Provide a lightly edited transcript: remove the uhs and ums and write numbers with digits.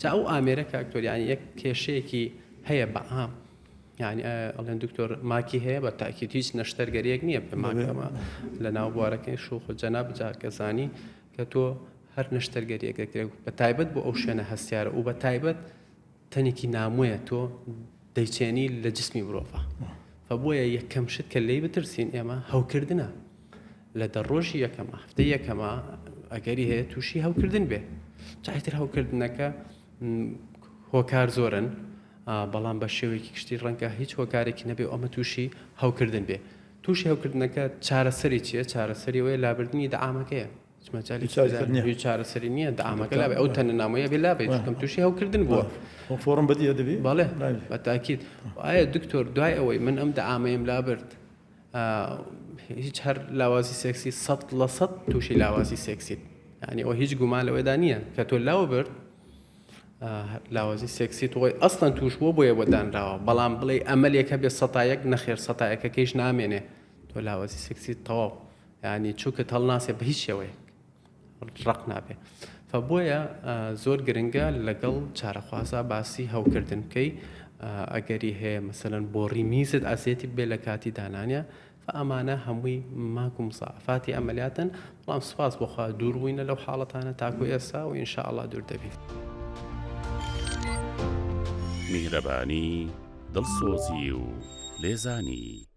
جا ئەو ئامێرە کاکتۆر یعنی یەک کێشەیەکی هەیە بەعام يعني ئەڵێن دکتۆر ماکی هەیە بە تاکید هیچ نەشتەرگەریەک نییە پێ ماکەمە لە ناو بوارەکەی شوخ و جەناب جارکەزانی کە تۆ هەر نەشتەرگەریەک دەکرێت بە تایبەت بۆ ئەو شوێنە هەستیارە و بە تایبەت تەنێکی ناموویە تۆ دەیچێنی لە جسمی مرۆڤە فبۆیە یەکەم شت کە لێی بترسین ئێمە هەوکردنە لە دەڕۆژی یەکەمە هەفتەی یەکەمە ئەگەری هەیە تووشی هەوکردن بێ جایتر هەوکردنەکە هۆکار زۆرن بەڵام بە شێوەیەکی کشتی ڕەنگە هیچ هۆکارێکی نەبێ ئەمە تووشی هەوکردن بێ تووشی هەوکردنەکە چارەسەری چییە چارەسەریەوەی لابردننی دەعامەکەیە چارەسەری نییە دەعامەکە لابێ ئەو تەنە نامۆیە بێ لابێ چکەم تووشی هەوکردن بووە فۆرم بەدیە دەبێ بەڵێ بە تاکید ئایا دکتۆر دوای ئەوەی من ئەم دەعامەیەم لابرد هیچ هەر لاوازی سێکسی 100% تووشی لاوازی سێکسیت یعنی ئەو هیچ گومان لەوەدا نییە کە تۆ لاوە برد لاوازی سێکسیت وی ئەسڵەن توش بۆ بۆیە بۆ دانراوە بەڵام بڵێ ئەمەلێکە بێ سەتایەک نەخێر سەتایەکەکەیش نامێنێ تۆ لاوازی سێکسیت تەواو یعنی چووکە هەڵناسێ بە هیچ شێوەیەک ڕق نابێ فبۆیە زۆر گرنگە لەگەڵ چارەخوازە باسی هەوکردن بکەی ئەگەری هەیە مەسەلەن بۆ ڕیمیزت ئەزێتی بێ لە کاتی دانانیە ئەمانە هەمووی ماک و مسافاتی ئەمەلیاتن بەڵام سوپاس بۆخوا دووربووینە لەو حاڵەتانە تاکو ئێستا و ئینشاءڵڵا دوور دەبین میهرەبانی دڵسۆزی و لێزانی